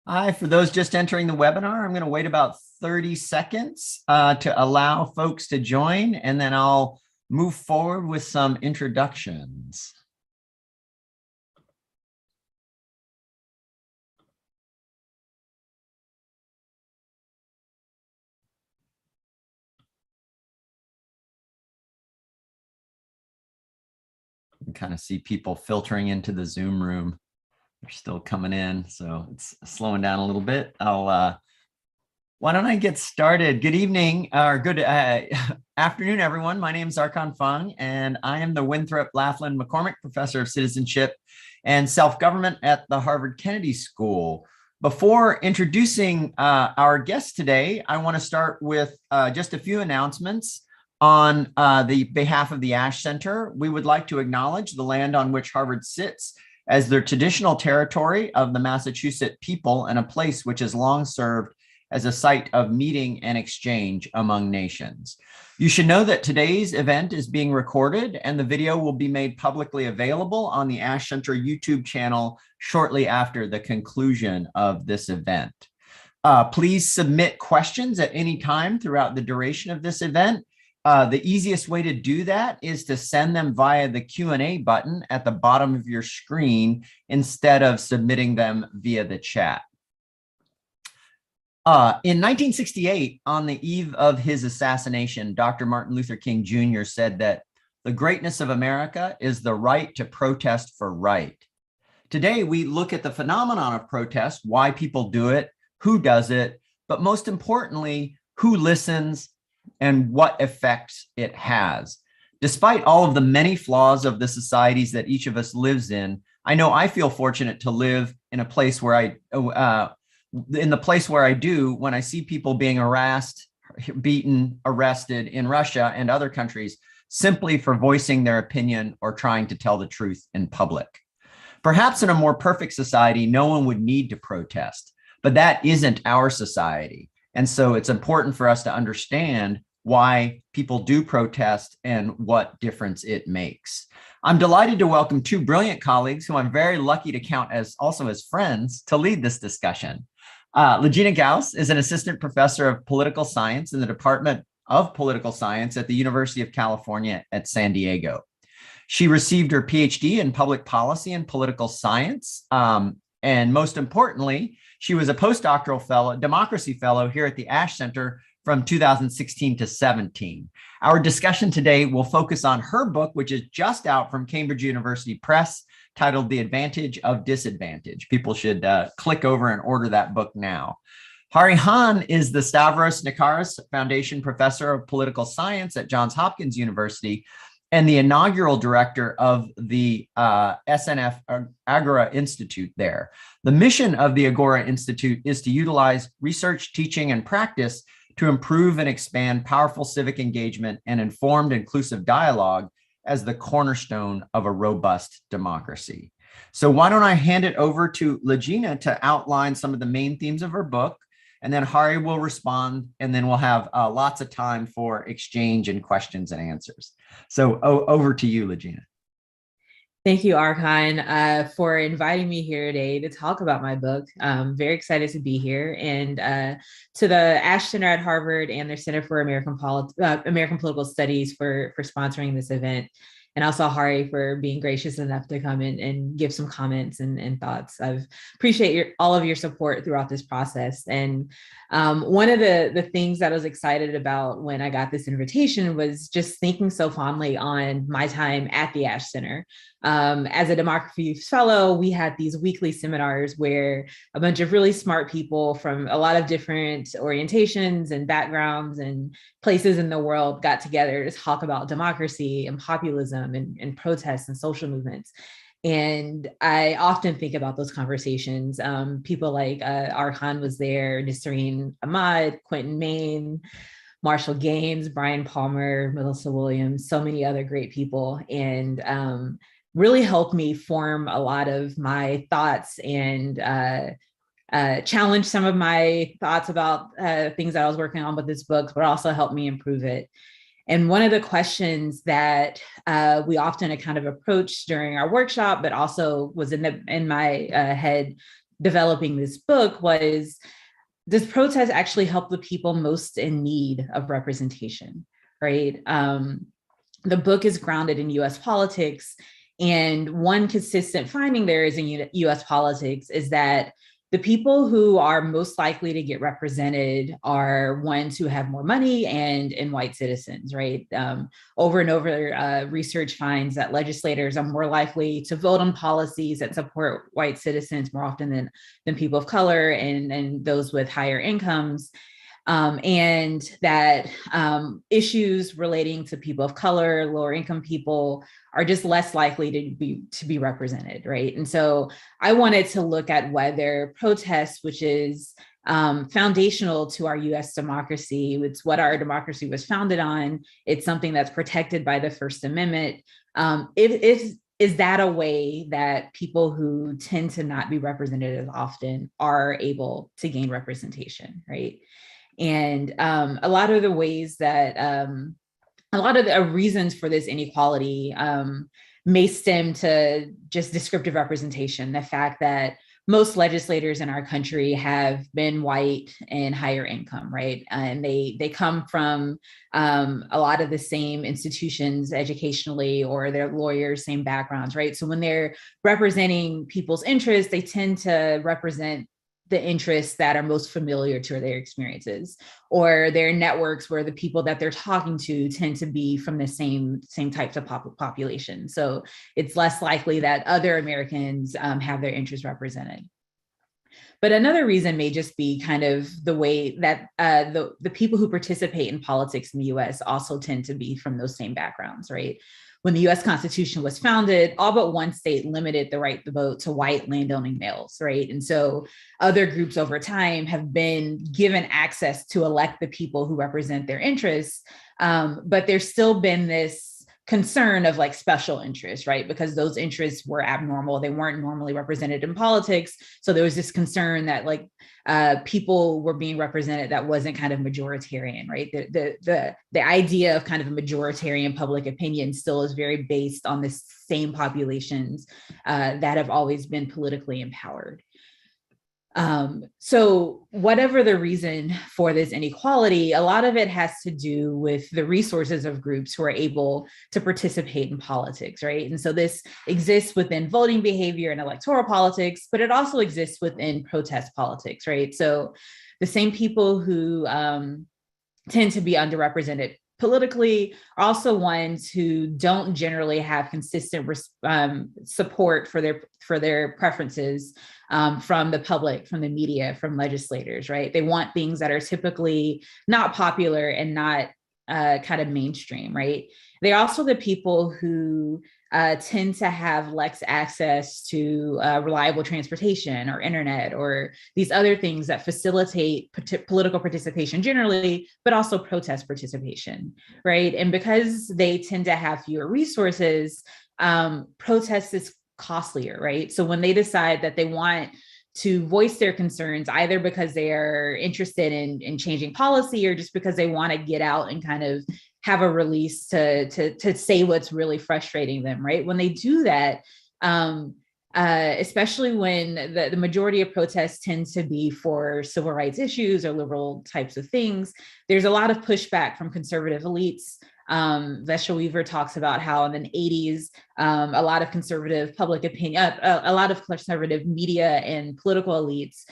Hi, for those just entering the webinar, I'm going to wait about 30 seconds to allow folks to join, and then I'll move forward with some introductions. You can kind of see people filtering into the Zoom room. They're still coming in, so it's slowing down a little bit. Why don't I get started? Good evening, or good afternoon, everyone. My name is Archon Fung, and I am the Winthrop, Laflin, McCormack Professor of Citizenship and Self-Government at the Harvard Kennedy School. Before introducing our guest today, I want to start with just a few announcements. On the behalf of the Ash Center, we would like to acknowledge the land on which Harvard sits as the traditional territory of the Massachusetts people and a place which has long served as a site of meeting and exchange among nations. You should know that today's event is being recorded and the video will be made publicly available on the Ash Center YouTube channel shortly after the conclusion of this event. Please submit questions at any time throughout the duration of this event. The easiest way to do that is to send them via the Q&A button at the bottom of your screen instead of submitting them via the chat. In 1968, on the eve of his assassination, Dr. Martin Luther King Jr. said that the greatness of America is the right to protest for right. Today, we look at the phenomenon of protest, why people do it, who does it, but most importantly, who listens and what effects it has. Despite all of the many flaws of the societies that each of us lives in, I know I feel fortunate to live in a place where I do when I see people being harassed, beaten, arrested in Russia and other countries simply for voicing their opinion or trying to tell the truth in public. Perhaps in a more perfect society, no one would need to protest, but that isn't our society. And so it's important for us to understand why people do protest and what difference it makes. I'm delighted to welcome two brilliant colleagues who I'm very lucky to count as also as friends to lead this discussion. LaGina Gause is an assistant professor of political science in the Department of Political Science at the University of California at San Diego. She received her PhD in public policy and political science. And most importantly, she was a postdoctoral fellow, democracy fellow here at the Ash Center from 2016 to 17. Our discussion today will focus on her book, which is just out from Cambridge University Press, titled The Advantage of Disadvantage. People should click over and order that book now. Hahrie Han is the Stavros Nicaris Foundation Professor of Political Science at Johns Hopkins University and the inaugural director of the SNF Agora Institute there. The mission of the Agora Institute is to utilize research, teaching, and practice to improve and expand powerful civic engagement and informed, inclusive dialogue as the cornerstone of a robust democracy. So why don't I hand it over to LaGina to outline some of the main themes of her book, and then Hahrie will respond, and then we'll have lots of time for exchange and questions and answers. So over to you, LaGina. Thank you, Archon, for inviting me here today to talk about my book. I'm very excited to be here, and to the Ash Center at Harvard and their Center for American Political Studies for sponsoring this event. And also Hahrie for being gracious enough to come in and give some comments and thoughts. I appreciate all of your support throughout this process. And one of the things that I was excited about when I got this invitation was just thinking so fondly on my time at the Ash Center. As a democracy fellow, we had these weekly seminars where a bunch of really smart people from a lot of different orientations and backgrounds and places in the world got together to talk about democracy and populism and protests and social movements. And I often think about those conversations. People like Archon was there, Nisreen Ahmad, Quentin Main, Marshall Gaines, Brian Palmer, Melissa Williams, so many other great people. And really helped me form a lot of my thoughts and challenge some of my thoughts about things that I was working on with this book, but also helped me improve it. And one of the questions that we often kind of approached during our workshop, but also was in my head developing this book was, does protest actually help the people most in need of representation, right? The book is grounded in US politics. And one consistent finding there is in US politics is that the people who are most likely to get represented are ones who have more money and white citizens, right? Over and over, research finds that legislators are more likely to vote on policies that support white citizens more often than people of color and those with higher incomes. And that issues relating to people of color, lower income people, are just less likely to be represented, right? And so I wanted to look at whether protests, which is foundational to our U.S. democracy, it's what our democracy was founded on. It's something that's protected by the First Amendment. Is that a way that people who tend to not be represented as often are able to gain representation, right? And a lot of the ways that, a lot of the reasons for this inequality may stem to just descriptive representation, the fact that most legislators in our country have been white and higher income, right? And they come from a lot of the same institutions educationally, or they're lawyers, same backgrounds, right? So when they're representing people's interests, they tend to represent the interests that are most familiar to their experiences, or their networks where the people that they're talking to tend to be from the same types of population. So it's less likely that other Americans have their interests represented. But another reason may just be kind of the way that the people who participate in politics in the US also tend to be from those same backgrounds, right? When the US Constitution was founded, all but one state limited the right to vote to white landowning males, right? And so other groups over time have been given access to elect the people who represent their interests, but there's still been this concern of like special interests, right? Because those interests were abnormal. They weren't normally represented in politics. So there was this concern that like people were being represented that wasn't kind of majoritarian, right? The idea of kind of a majoritarian public opinion still is very based on the same populations that have always been politically empowered. So whatever the reason for this inequality, a lot of it has to do with the resources of groups who are able to participate in politics, right? And so this exists within voting behavior and electoral politics, but it also exists within protest politics, right? So the same people who tend to be underrepresented politically are also ones who don't generally have consistent support for their preferences from the public, from the media, from legislators, right? They want things that are typically not popular and not kind of mainstream, right? They're also the people who tend to have less access to reliable transportation or internet or these other things that facilitate political participation generally, but also protest participation, right? And because they tend to have fewer resources, protest is costlier, right? So when they decide that they want to voice their concerns, either because they are interested in changing policy or just because they want to get out and kind of have a release to say what's really frustrating them, right? When they do that, especially when the majority of protests tends to be for civil rights issues or liberal types of things, there's a lot of pushback from conservative elites. Vesha Weaver talks about how in the 80s, a lot of conservative public opinion, a lot of conservative media and political elites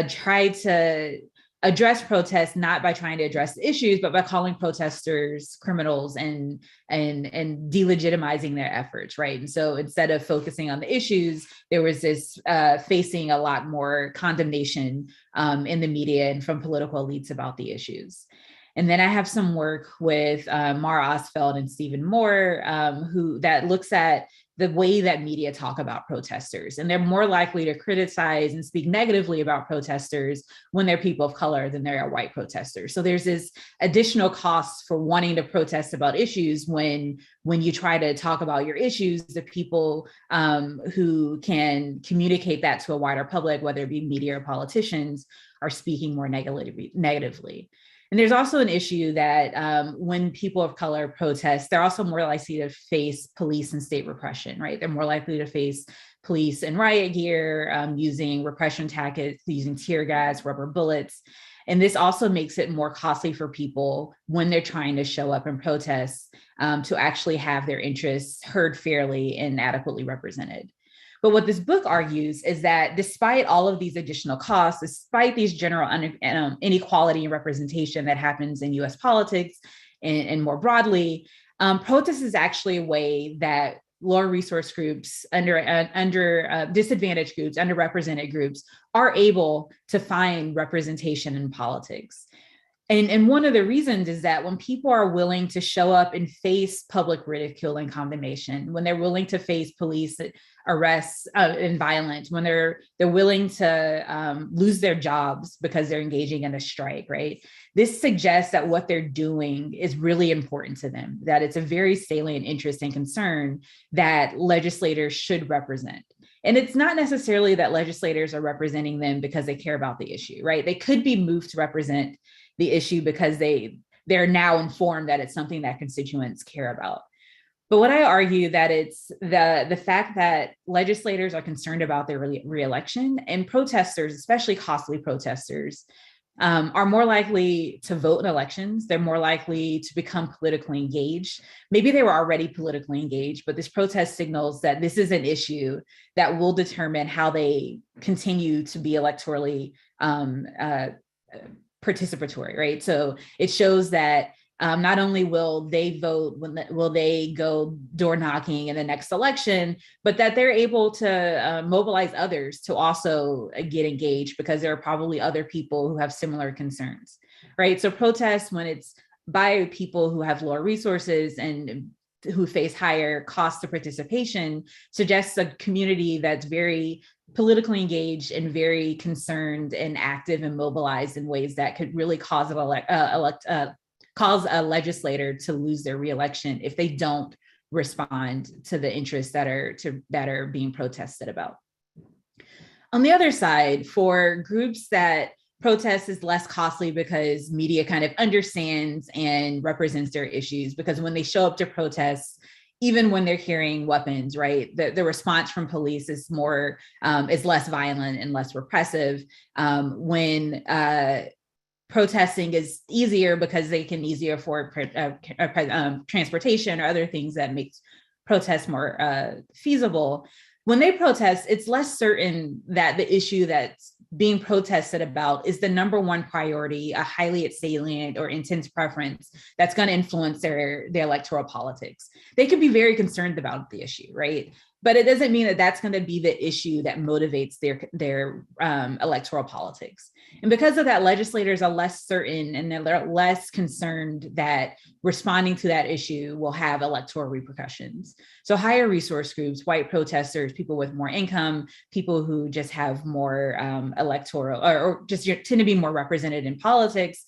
tried to address protests not by trying to address issues, but by calling protesters criminals and delegitimizing their efforts, right? And so instead of focusing on the issues, there was this facing a lot more condemnation in the media and from political elites about the issues. And then I have some work with Mara Ostfeld and Stephen Moore, who that looks at the way that media talk about protesters. And they're more likely to criticize and speak negatively about protesters when they're people of color than they are white protesters. So there's this additional cost for wanting to protest about issues when you try to talk about your issues, the people who can communicate that to a wider public, whether it be media or politicians, are speaking more negatively. And there's also an issue that when people of color protest, they're also more likely to face police and state repression, right? They're more likely to face police in riot gear, using repression tactics, using tear gas, rubber bullets. And this also makes it more costly for people when they're trying to show up and protest to actually have their interests heard fairly and adequately represented. But what this book argues is that despite all of these additional costs, despite these general inequality and representation that happens in US politics and more broadly, protest is actually a way that lower resource groups, under disadvantaged groups, underrepresented groups are able to find representation in politics. And one of the reasons is that when people are willing to show up and face public ridicule and condemnation, when they're willing to face police arrests and violence, when they're willing to lose their jobs because they're engaging in a strike, right? This suggests that what they're doing is really important to them, that it's a very salient interest and concern that legislators should represent. And it's not necessarily that legislators are representing them because they care about the issue, right? They could be moved to represent the issue because they're now informed that it's something that constituents care about. But what I argue that it's the fact that legislators are concerned about their reelection, and protesters, especially costly protesters, are more likely to vote in elections. They're more likely to become politically engaged. Maybe they were already politically engaged, but this protest signals that this is an issue that will determine how they continue to be electorally participatory, right? So it shows that not only will they vote, will they go door knocking in the next election, but that they're able to mobilize others to also get engaged because there are probably other people who have similar concerns, right? So protests, when it's by people who have lower resources and who face higher costs of participation, suggests a community that's very politically engaged and very concerned and active and mobilized in ways that could really cause a legislator to lose their reelection if they don't respond to the interests that are being protested about. On the other side, for groups that protest is less costly because media kind of understands and represents their issues, because when they show up to protests, even when they're carrying weapons, right, the response from police is less violent and less repressive. When protesting is easier because they can easier afford transportation or other things that makes protests more feasible. When they protest, it's less certain that the issue that's being protested about is the number one priority, a highly salient or intense preference that's going to influence their electoral politics. They could be very concerned about the issue, right? But it doesn't mean that that's going to be the issue that motivates their electoral politics. And because of that, legislators are less certain and they're less concerned that responding to that issue will have electoral repercussions. So higher resource groups, white protesters, people with more income, people who just have more electoral or just tend to be more represented in politics,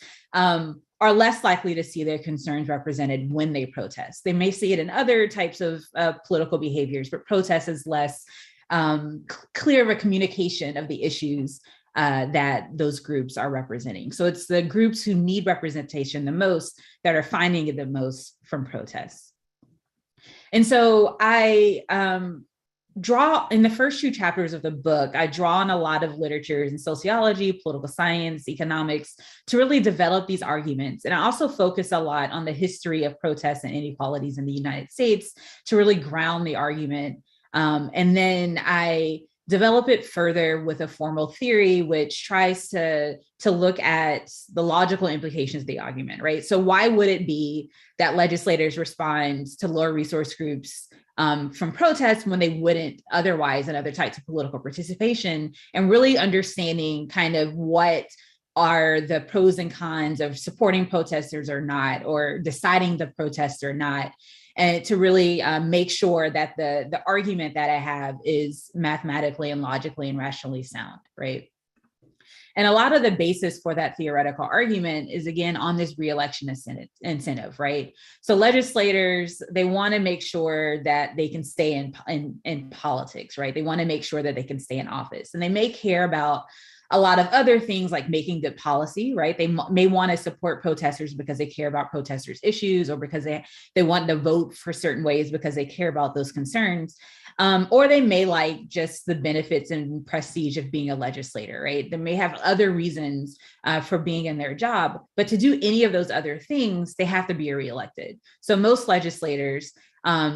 are less likely to see their concerns represented when they protest. They may see it in other types of political behaviors, but protest is less clear of a communication of the issues that those groups are representing. So it's the groups who need representation the most that are finding it the most from protests. And so I draw, in the first two chapters of the book, I draw on a lot of literatures in sociology, political science, economics to really develop these arguments. And I also focus a lot on the history of protests and inequalities in the United States to really ground the argument. And then I develop it further with a formal theory, which tries to look at the logical implications of the argument, right? So why would it be that legislators respond to lower resource groups from protests when they wouldn't otherwise in other types of political participation, and really understanding kind of what are the pros and cons of supporting protesters or not, or deciding the protest or not, and to really make sure that the argument that I have is mathematically and logically and rationally sound, right? And a lot of the basis for that theoretical argument is, again, on this reelection incentive, right? So legislators, they want to make sure that they can stay in politics, right? They want to make sure that they can stay in office. And they may care about a lot of other things like making good policy, right? They may want to support protesters because they care about protesters' issues, or because they want to vote for certain ways because they care about those concerns. Or they may like just the benefits and prestige of being a legislator, right? They may have other reasons for being in their job, but to do any of those other things, they have to be reelected. So most legislators,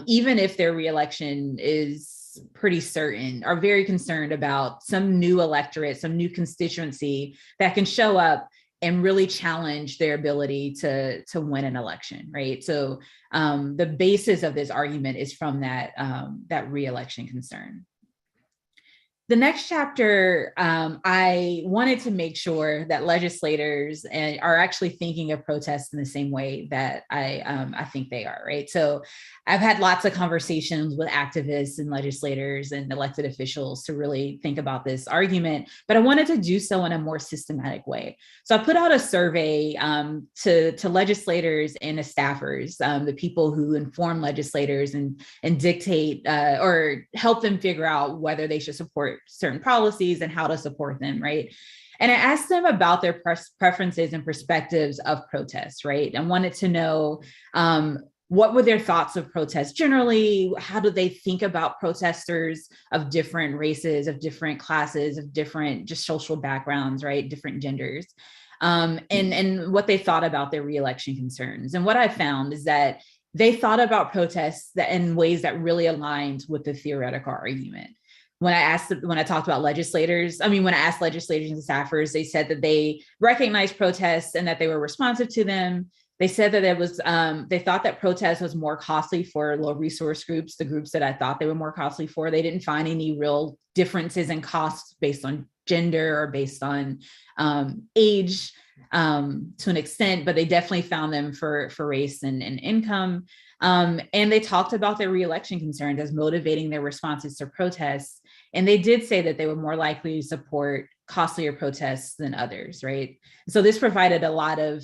even if their reelection is pretty certain, are very concerned about some new electorate, some new constituency that can show up and really challenge their ability to win an election, right? So the basis of this argument is from that re-election concern. The next chapter, I wanted to make sure that legislators are actually thinking of protests in the same way that I think they are, right? So I've had lots of conversations with activists and legislators and elected officials to really think about this argument, but I wanted to do so in a more systematic way. So I put out a survey to legislators and to staffers, the people who inform legislators and dictate or help them figure out whether they should support certain policies and how to support them, right? And I asked them about their preferences and perspectives of protests, right? I wanted to know what were their thoughts of protests generally? How do they think about protesters of different races, of different classes, of different just social backgrounds, right? Different genders. And what they thought about their re-election concerns. And what I found is that they thought about protests in ways that really aligned with the theoretical argument. When I talked about legislators, when I asked legislators and staffers, they said that they recognized protests and that they were responsive to them. They said that it was, they thought that protest was more costly for low resource groups, the groups that I thought they were more costly for. They didn't find any real differences in costs based on gender or based on age to an extent, but they definitely found them for race and income. And they talked about their re-election concerns as motivating their responses to protests. And they did say that they were more likely to support costlier protests than others, right? So this provided a lot of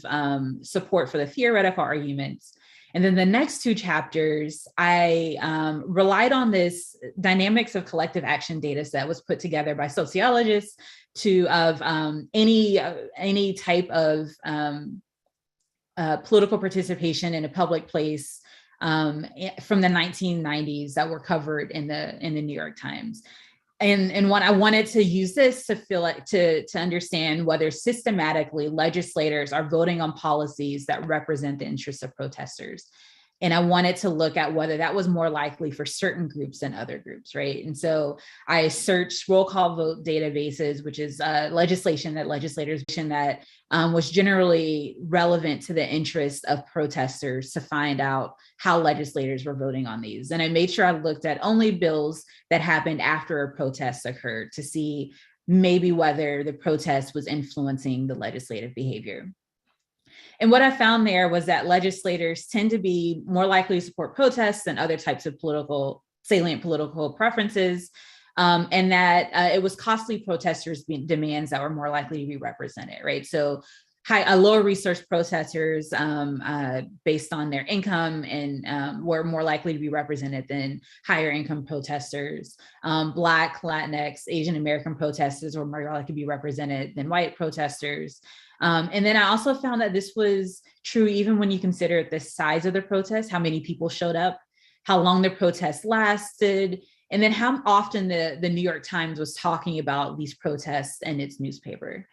support for the theoretical arguments. And then the next two chapters, I relied on this dynamics of collective action data set was put together by sociologists of any type of political participation in a public place from the 1990s that were covered in the New York Times. And when I wanted to use this to understand whether systematically legislators are voting on policies that represent the interests of protesters. And I wanted to look at whether that was more likely for certain groups than other groups, right? And so I searched roll call vote databases, which is legislation that legislators that was generally relevant to the interests of protesters, to find out how legislators were voting on these. And I made sure I looked at only bills that happened after a protest occurred to see maybe whether the protest was influencing the legislative behavior. And what I found there was that legislators tend to be more likely to support protests than other types of salient political preferences, and that it was costly protesters' demands that were more likely to be represented, right? So lower resource protesters based on their income and were more likely to be represented than higher income protesters. Black, Latinx, Asian American protesters were more likely to be represented than white protesters. And then I also found that this was true even when you consider the size of the protest, how many people showed up, how long the protest lasted, and then how often the New York Times was talking about these protests in its newspaper.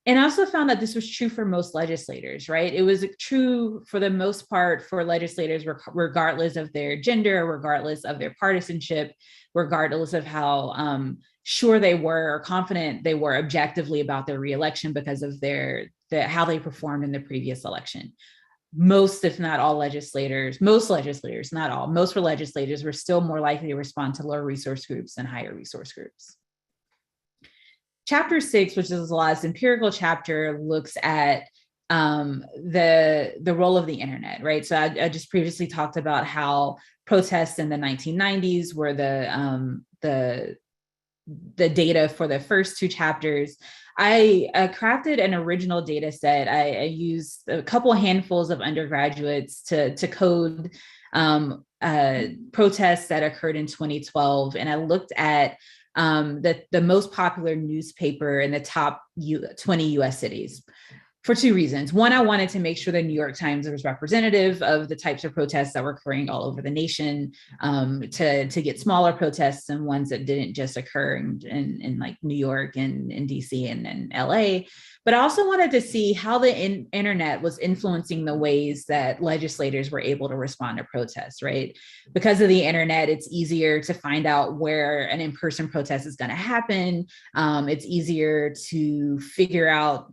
And I also found that this was true for most legislators, right? It was true for the most part for legislators, regardless of their gender, regardless of their partisanship, regardless of how sure they were or confident they were objectively about their reelection because of how they performed in the previous election. Most, if not all legislators, most legislators, not all, most legislators were still more likely to respond to lower resource groups than higher resource groups. Chapter 6, which is the last empirical chapter, looks at the role of the internet, right? So I just previously talked about how protests in the 1990s were the data for the first two chapters. I crafted an original data set. I used a couple handfuls of undergraduates to code protests that occurred in 2012. And I looked at the most popular newspaper in the top 20 US cities, for two reasons. One, I wanted to make sure the New York Times was representative of the types of protests that were occurring all over the nation, to get smaller protests and ones that didn't just occur in like New York and in DC and LA. But I also wanted to see how the internet was influencing the ways that legislators were able to respond to protests, right? Because of the internet, it's easier to find out where an in-person protest is going to happen. It's easier to figure out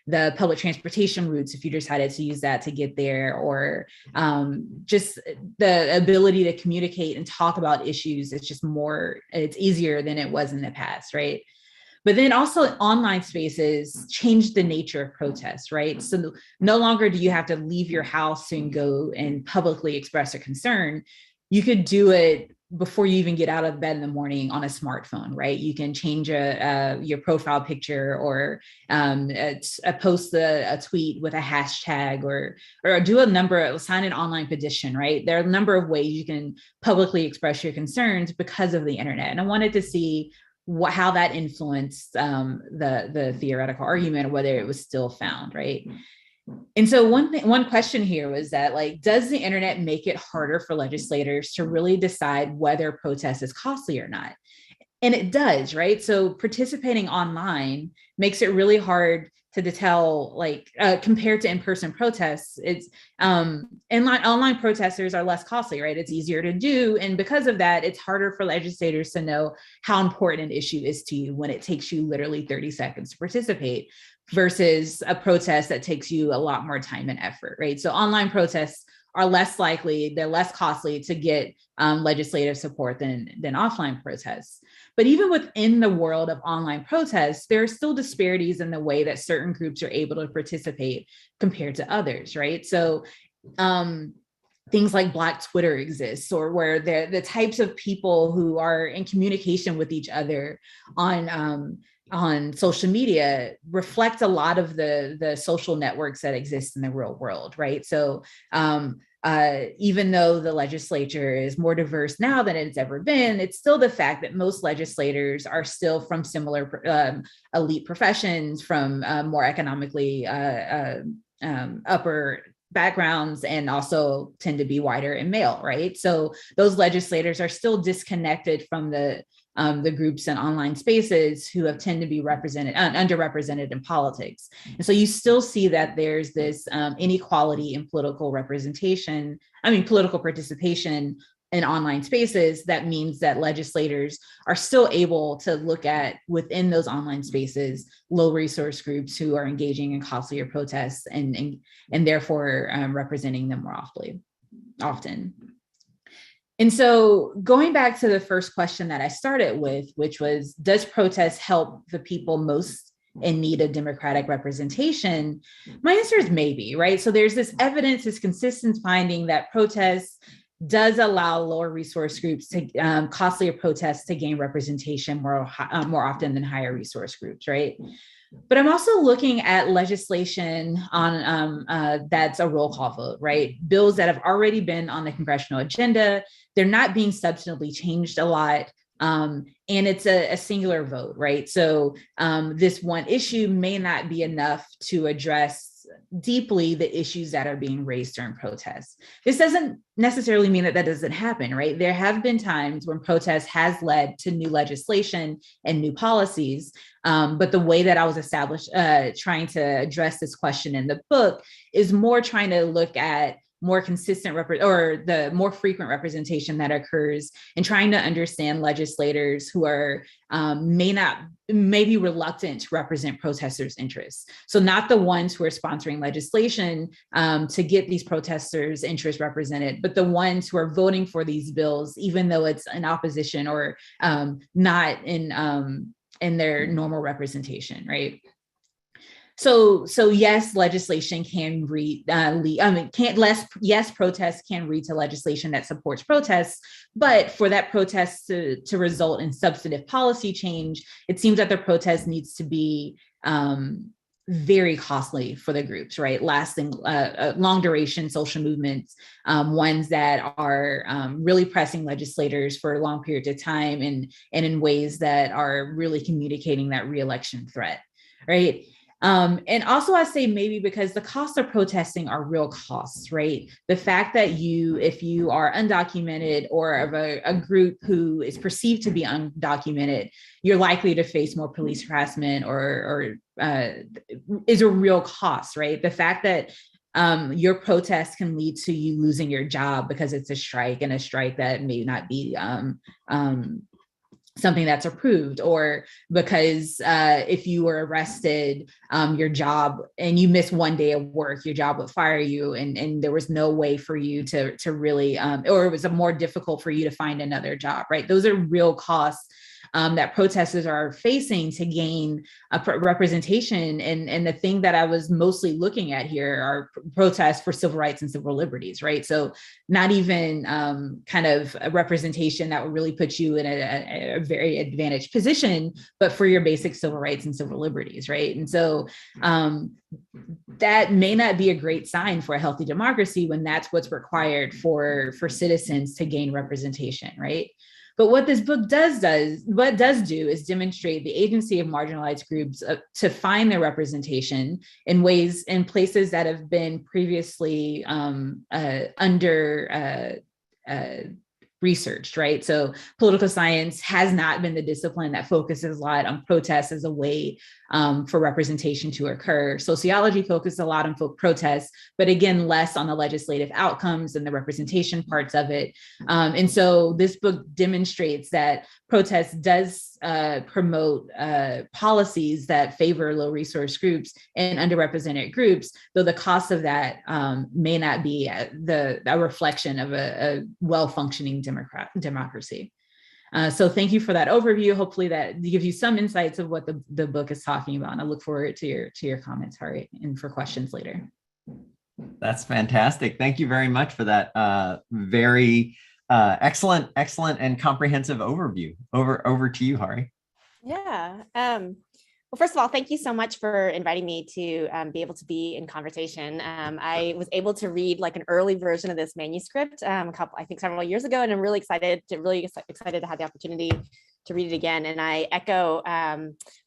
the public transportation routes if you decided to use that to get there, or just the ability to communicate and talk about issues. It's easier than it was in the past, right? But then also online spaces changed the nature of protests, right? So no longer do you have to leave your house and go and publicly express a concern. You could do it before you even get out of bed in the morning on a smartphone, right? You can change your profile picture, or post a tweet with a hashtag, or sign an online petition, right? There are a number of ways you can publicly express your concerns because of the internet. And I wanted to see how that influenced the theoretical argument, or whether it was still found, right? And so one question here was that, like, does the internet make it harder for legislators to really decide whether protest is costly or not? And it does, right? So participating online makes it really hard to tell, like, compared to in-person protests. It's online protesters are less costly, right? It's easier to do. And because of that, it's harder for legislators to know how important an issue is to you when it takes you literally 30 seconds to participate, versus a protest that takes you a lot more time and effort, right? So online protests are less likely, they're less costly to get legislative support than offline protests. But even within the world of online protests, there are still disparities in the way that certain groups are able to participate compared to others, right? So things like Black Twitter exists, or where the types of people who are in communication with each other on social media reflect a lot of the social networks that exist in the real world, right? So even though the legislature is more diverse now than it's ever been, it's still the fact that most legislators are still from similar elite professions, from more economically upper backgrounds, and also tend to be whiter and male, right? So those legislators are still disconnected from the groups in online spaces who have tend to be underrepresented in politics. And so you still see that there's this inequality in political participation in online spaces. That means that legislators are still able to look at, within those online spaces, low resource groups who are engaging in costlier protests, and therefore representing them more often. And so going back to the first question that I started with, which was, does protest help the people most in need of democratic representation? My answer is maybe, right? So there's this evidence, this consistent finding that protests does allow lower resource groups to costlier protests to gain representation more often than higher resource groups, right? But I'm also looking at legislation on that's a roll call vote, right? Bills that have already been on the congressional agenda, they're not being substantively changed a lot. And it's a singular vote, right? So this one issue may not be enough to address deeply the issues that are being raised during protests. This doesn't necessarily mean that doesn't happen, right? There have been times when protest has led to new legislation and new policies. But the way that I was trying to address this question in the book is more trying to look at more consistent or the more frequent representation that occurs, and trying to understand legislators who are may be reluctant to represent protesters' interests. So not the ones who are sponsoring legislation to get these protesters' interests represented, but the ones who are voting for these bills, even though it's in opposition or not in their normal representation, right? So yes, legislation can protests can lead to legislation that supports protests, but for that protest to result in substantive policy change, it seems that the protest needs to be very costly for the groups, right? Lasting, long duration social movements, ones that are really pressing legislators for long periods of time and in ways that are really communicating that re-election threat, right? And also I say maybe because the costs of protesting are real costs, right? The fact that if you are undocumented or of a group who is perceived to be undocumented, you're likely to face more police harassment or is a real cost, right? The fact that your protest can lead to you losing your job because it's a strike, and a strike that may not be something that's approved, or because if you were arrested, your job, and you miss one day of work, your job would fire you, and there was no way for you to really, or it was more difficult for you to find another job, right? Those are real costs that protesters are facing to gain a representation. And the thing that I was mostly looking at here are protests for civil rights and civil liberties, right? So not even kind of a representation that would really put you in a very advantaged position, but for your basic civil rights and civil liberties, right? And so that may not be a great sign for a healthy democracy when that's what's required for citizens to gain representation, right? But what this book does do is demonstrate the agency of marginalized groups to find their representation in places that have been previously under researched, right? So political science has not been the discipline that focuses a lot on protests as a way for representation to occur. Sociology focuses a lot on protests, but again, less on the legislative outcomes and the representation parts of it. And so this book demonstrates that protest does promote policies that favor low resource groups and underrepresented groups, though the cost of that may not be a reflection of a well-functioning democracy. So thank you for that overview. Hopefully that gives you some insights of what the book is talking about. And I look forward to your comments, Hahrie, and for questions later. That's fantastic. Thank you very much for that very excellent and comprehensive overview. Over to you, Hahrie. Yeah. Well, first of all, thank you so much for inviting me to be able to be in conversation. I was able to read like an early version of this manuscript I think several years ago, and I'm really excited to have the opportunity to read it again. And I echo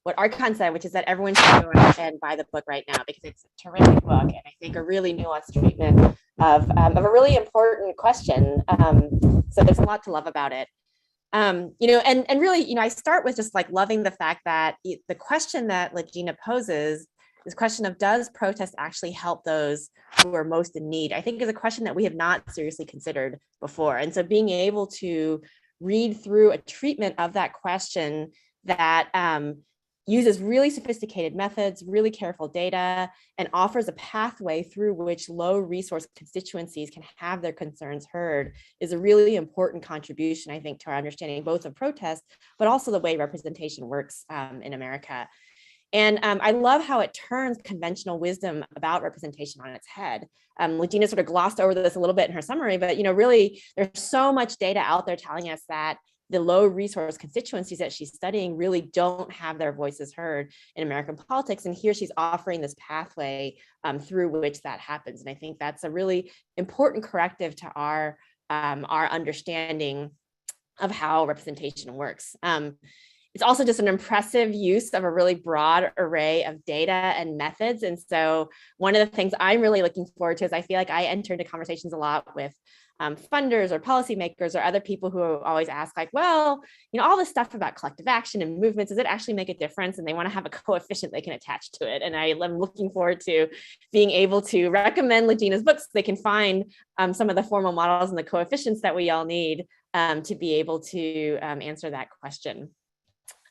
what Archon said, which is that everyone should go and buy the book right now, because it's a terrific book, and I think a really nuanced treatment of a really important question. So there's a lot to love about it. And really, I start with just like loving the fact that the question that LaGina poses, this question of, does protest actually help those who are most in need, I think is a question that we have not seriously considered before. And so being able to read through a treatment of that question that uses really sophisticated methods, really careful data, and offers a pathway through which low resource constituencies can have their concerns heard is a really important contribution, I think, to our understanding both of protest, but also the way representation works in America. And I love how it turns conventional wisdom about representation on its head. LaGina sort of glossed over this a little bit in her summary, but really there's so much data out there telling us that the low resource constituencies that she's studying really don't have their voices heard in American politics. And here she's offering this pathway through which that happens. And I think that's a really important corrective to our understanding of how representation works. It's also just an impressive use of a really broad array of data and methods. And so one of the things I'm really looking forward to is I feel like I enter into conversations a lot with funders or policymakers or other people who always ask like, well, all this stuff about collective action and movements, does it actually make a difference? And they want to have a coefficient they can attach to it. And I'm looking forward to being able to recommend LaGina's books so they can find some of the formal models and the coefficients that we all need to be able to answer that question.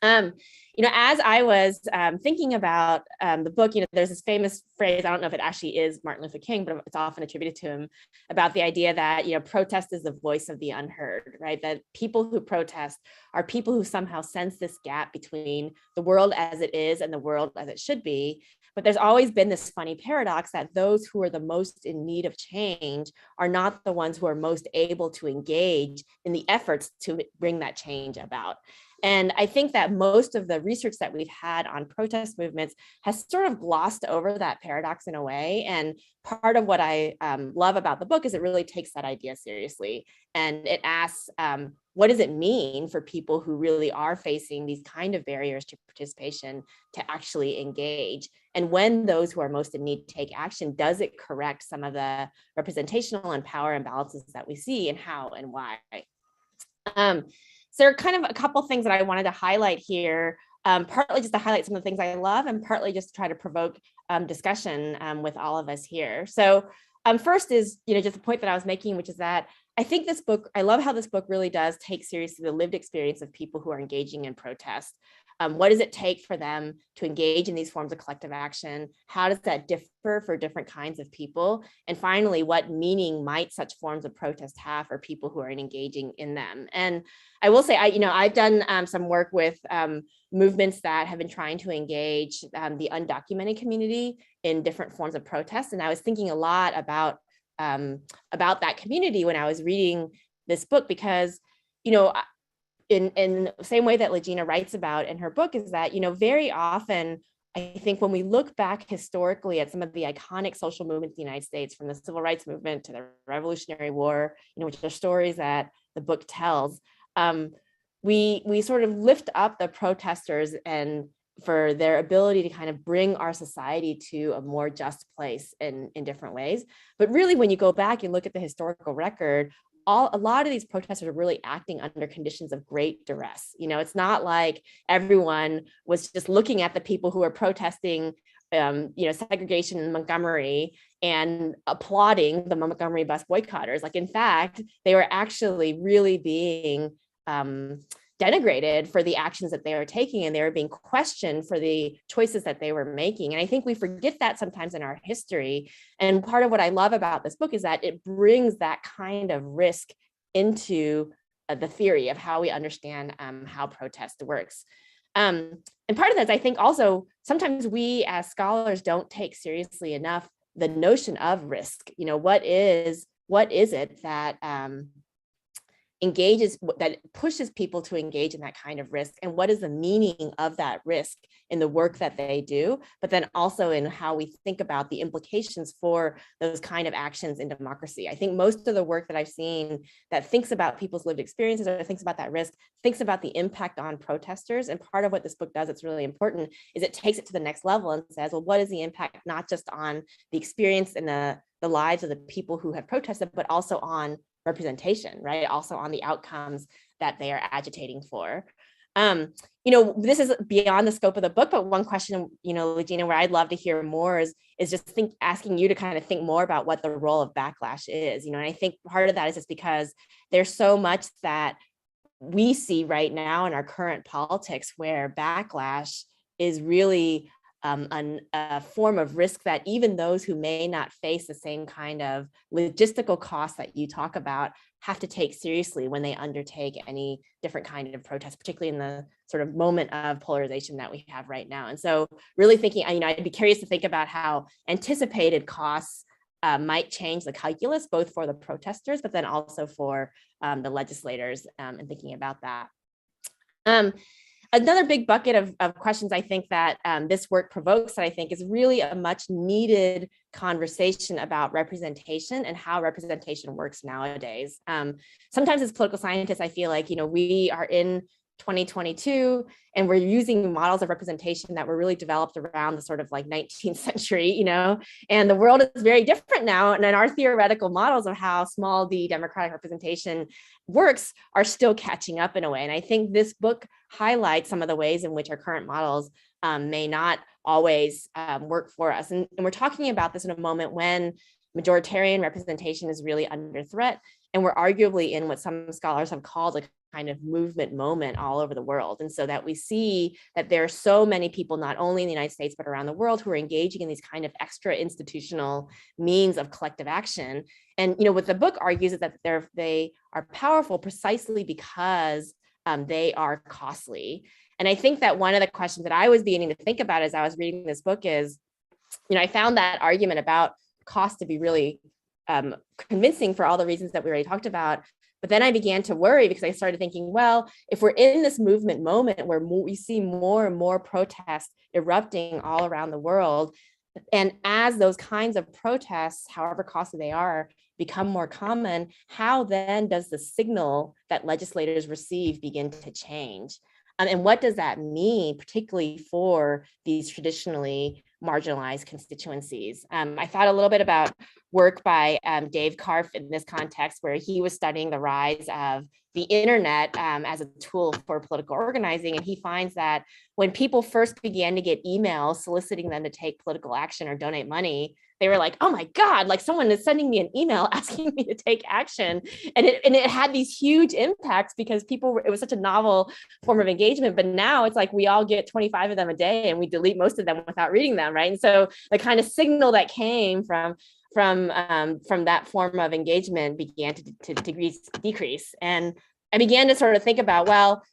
As I was thinking about the book, there's this famous phrase, I don't know if it actually is Martin Luther King, but it's often attributed to him, about the idea that, protest is the voice of the unheard, right? That people who protest are people who somehow sense this gap between the world as it is and the world as it should be. But there's always been this funny paradox that those who are the most in need of change are not the ones who are most able to engage in the efforts to bring that change about. And I think that most of the research that we've had on protest movements has sort of glossed over that paradox in a way. And part of what I love about the book is it really takes that idea seriously. And it asks, what does it mean for people who really are facing these kind of barriers to participation to actually engage? And when those who are most in need take action, does it correct some of the representational and power imbalances that we see, and how and why? So there are kind of a couple things that I wanted to highlight here, partly just to highlight some of the things I love, and partly just to try to provoke discussion with all of us here. So first is, just the point that I was making, which is that I think this book, I love how this book really does take seriously the lived experience of people who are engaging in protest. What does it take for them to engage in these forms of collective action? How does that differ for different kinds of people? And finally, what meaning might such forms of protest have for people who are engaging in them? And I will say, I've done some work with movements that have been trying to engage the undocumented community in different forms of protest. And I was thinking a lot about that community when I was reading this book, because, in the same way that LaGina writes about in her book, is that, very often, I think when we look back historically at some of the iconic social movements in the United States, from the Civil Rights Movement to the Revolutionary War, which are stories that the book tells, we sort of lift up the protesters and for their ability to kind of bring our society to a more just place in different ways. But really, when you go back and look at the historical record, a lot of these protesters are really acting under conditions of great duress. It's not like everyone was just looking at the people who are protesting, segregation in Montgomery and applauding the Montgomery bus boycotters. Like, in fact, they were actually really being denigrated for the actions that they were taking, and they were being questioned for the choices that they were making. And I think we forget that sometimes in our history. And part of what I love about this book is that it brings that kind of risk into the theory of how we understand how protest works. And part of that is, I think, also sometimes we as scholars don't take seriously enough the notion of risk. What is it that that pushes people to engage in that kind of risk, and what is the meaning of that risk in the work that they do, but then also in how we think about the implications for those kind of actions in democracy. I think most of the work that I've seen that thinks about people's lived experiences or thinks about that risk thinks about the impact on protesters. And part of what this book does, it's really important, is it takes it to the next level and says, well, what is the impact not just on the experience and the lives of the people who have protested, but also on representation, right? Also on the outcomes that they are agitating for. This is beyond the scope of the book, but one question, LaGina, where I'd love to hear more is just asking you to kind of think more about what the role of backlash is. And I think part of that is just because there's so much that we see right now in our current politics where backlash is really a form of risk that even those who may not face the same kind of logistical costs that you talk about have to take seriously when they undertake any different kind of protest, particularly in the sort of moment of polarization that we have right now. And so really thinking, I'd be curious to think about how anticipated costs might change the calculus, both for the protesters, but then also for the legislators, and thinking about that. Another big bucket of questions I think that this work provokes, that I think is really a much needed conversation about representation and how representation works nowadays. Sometimes as political scientists, I feel like, we are in 2022 and we're using models of representation that were really developed around the sort of like 19th century, and the world is very different now. And then our theoretical models of how small d democratic representation works are still catching up in a way. And I think this book highlights some of the ways in which our current models may not always work for us. And we're talking about this in a moment when majoritarian representation is really under threat. And we're arguably in what some scholars have called a kind of movement moment all over the world. And so that we see that there are so many people, not only in the United States, but around the world, who are engaging in these kind of extra institutional means of collective action. And, what the book argues is that they are powerful precisely because they are costly. And I think that one of the questions that I was beginning to think about as I was reading this book is, I found that argument about cost to be really convincing for all the reasons that we already talked about. But then I began to worry because I started thinking, well, if we're in this movement moment where we see more and more protests erupting all around the world, and as those kinds of protests, however costly they are, become more common, how then does the signal that legislators receive begin to change? And what does that mean, particularly for these traditionally marginalized constituencies? I thought a little bit about work by Dave Karff in this context, where he was studying the rise of the internet as a tool for political organizing. And he finds that when people first began to get emails soliciting them to take political action or donate money, they were like, oh my God, like someone is sending me an email asking me to take action. And it had these huge impacts because it was such a novel form of engagement. But now it's like we all get 25 of them a day and we delete most of them without reading them, right? And so the kind of signal that came from that form of engagement began to decrease. And I began to sort of think about, well,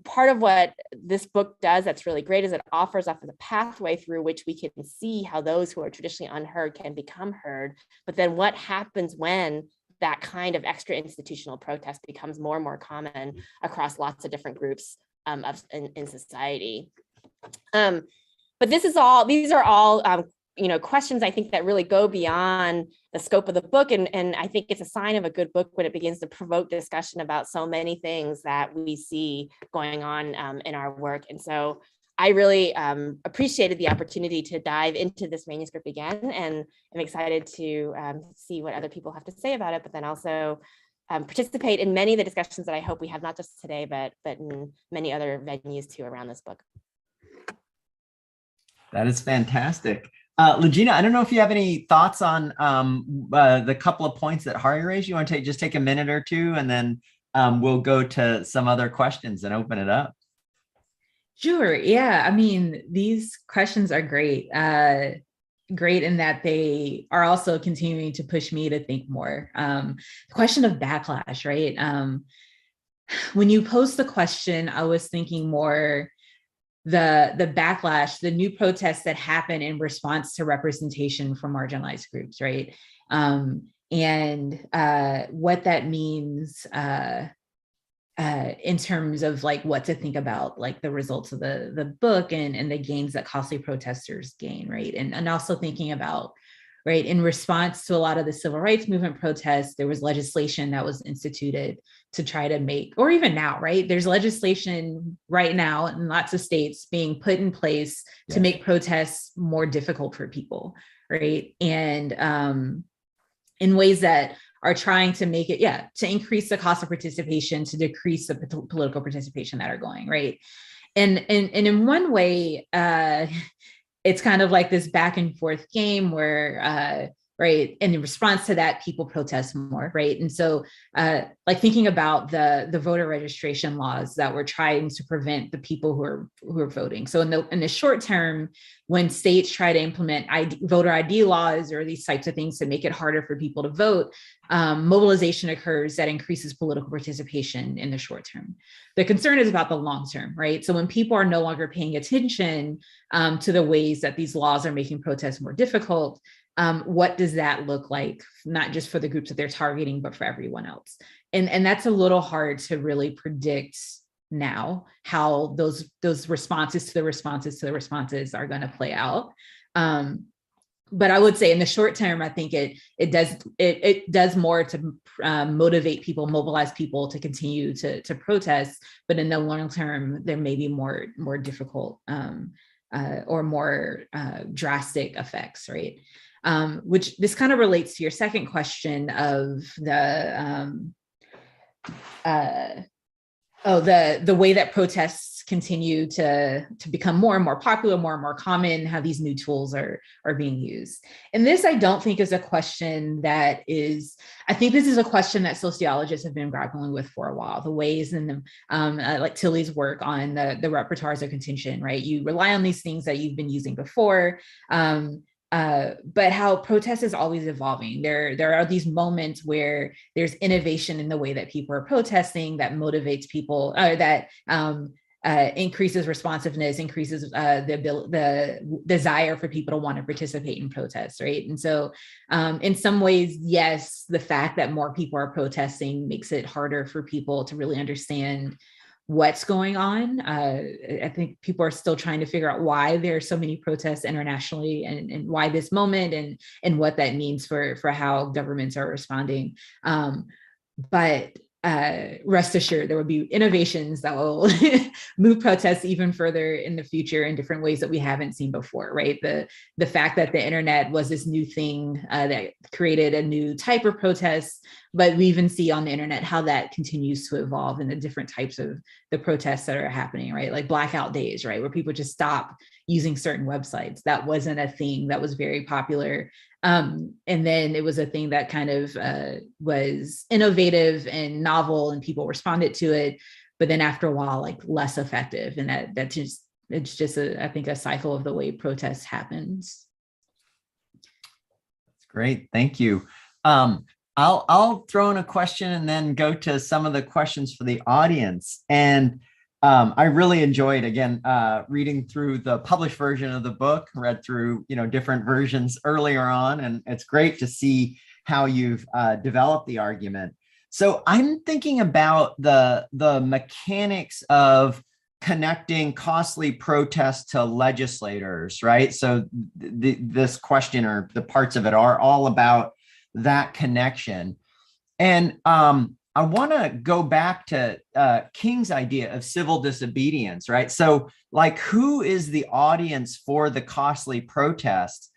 part of what this book does that's really great is it offers us a pathway through which we can see how those who are traditionally unheard can become heard. But then what happens when that kind of extra institutional protest becomes more and more common across lots of different groups in society? But these are all questions I think that really go beyond the scope of the book. And I think it's a sign of a good book when it begins to provoke discussion about so many things that we see going on in our work. And so I really appreciated the opportunity to dive into this manuscript again, and I'm excited to see what other people have to say about it, but then also participate in many of the discussions that I hope we have, not just today, but in many other venues too around this book. That is fantastic. LaGina, I don't know if you have any thoughts on the couple of points that Hahrie raised. You want to take a minute or two, and then we'll go to some other questions and open it up. Sure. Yeah. I mean, these questions are great. Great in that they are also continuing to push me to think more. The question of backlash, right? When you posed the question, I was thinking more the backlash, the new protests that happen in response to representation from marginalized groups, right? And what that means in terms of like what to think about, like the results of the book and the gains that costly protesters gain, right? And also thinking about, right, in response to a lot of the civil rights movement protests, there was legislation that was instituted to try to make, or even now, right? There's legislation right now in lots of states being put in place to make protests more difficult for people, right? And in ways that are trying to make it, to increase the cost of participation, to decrease the political participation that are going, right? And in one way, it's kind of like this back and forth game where, right, and in response to that, people protest more, right? And so, like thinking about the voter registration laws that were trying to prevent the people who are voting. So in the short term, when states try to implement voter ID laws or these types of things to make it harder for people to vote, mobilization occurs that increases political participation in the short term. The concern is about the long term, right? So when people are no longer paying attention to the ways that these laws are making protests more difficult, what does that look like, not just for the groups that they're targeting, but for everyone else? And that's a little hard to really predict now, how those responses to the responses are going to play out. But I would say in the short term, I think it does more to motivate people, mobilize people to continue to protest. But in the long term, there may be more difficult or more drastic effects, right? Which this kind of relates to your second question of the way that protests continue to become more and more popular, more and more common, how these new tools are being used. And this, I don't think, is a question that is, I think this is a question that sociologists have been grappling with for a while, the ways in like Tilly's work on the repertoires of contention, right? You rely on these things that you've been using before, but how protest is always evolving. There are these moments where there's innovation in the way that people are protesting that motivates people, increases responsiveness, increases the desire for people to want to participate in protests, right? And so in some ways, yes, the fact that more people are protesting makes it harder for people to really understand what's going on. I think people are still trying to figure out why there are so many protests internationally, and why this moment, and what that means for how governments are responding. But rest assured, there will be innovations that will move protests even further in the future in different ways that we haven't seen before, right? The fact that the internet was this new thing that created a new type of protest, but we even see on the internet how that continues to evolve in the different types of the protests that are happening, right? Like blackout days, right? Where people just stop using certain websites. That wasn't a thing that was very popular. And then it was a thing that kind of was innovative and novel, and people responded to it. But then after a while, like less effective. And it's just I think a cycle of the way protest happens. That's great. Thank you. I'll throw in a question and then go to some of the questions for the audience. And I really enjoyed, again, reading through the published version of the book, read through, different versions earlier on, and it's great to see how you've developed the argument. So I'm thinking about the mechanics of connecting costly protests to legislators, right? So this question, or the parts of it, are all about that connection. And I want to go back to King's idea of civil disobedience, right? So like, who is the audience for the costly protests?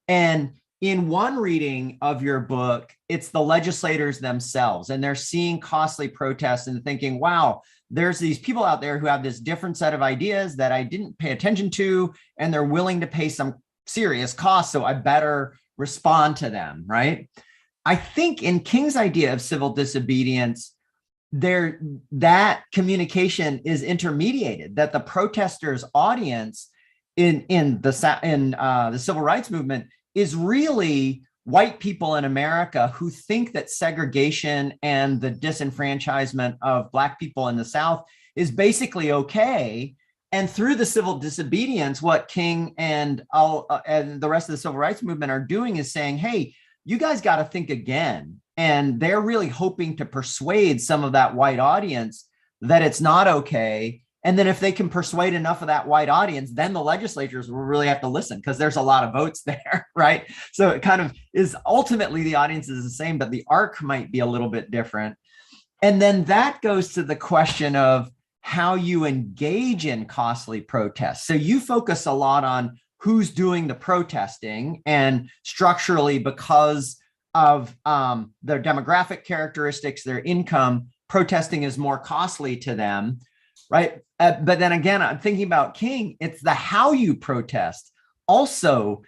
And in one reading of your book, it's the legislators themselves, and they're seeing costly protests and thinking, wow, there's these people out there who have this different set of ideas that I didn't pay attention to, and they're willing to pay some serious cost, so I better respond to them, right? I think in King's idea of civil disobedience, that communication is intermediated, that the protesters' audience in the civil rights movement is really white people in America who think that segregation and the disenfranchisement of Black people in the South is basically okay. And through the civil disobedience, what King and the rest of the civil rights movement are doing is saying, hey, you guys got to think again. And they're really hoping to persuade some of that white audience that it's not okay. And then if they can persuade enough of that white audience, then the legislators will really have to listen, because there's a lot of votes there, right? So it kind of is, ultimately the audience is the same, but the arc might be a little bit different. And then that goes to the question of how you engage in costly protests. So you focus a lot on who's doing the protesting, and structurally, because of their demographic characteristics, their income, protesting is more costly to them, right? But then again, I'm thinking about King, it's the how you protest also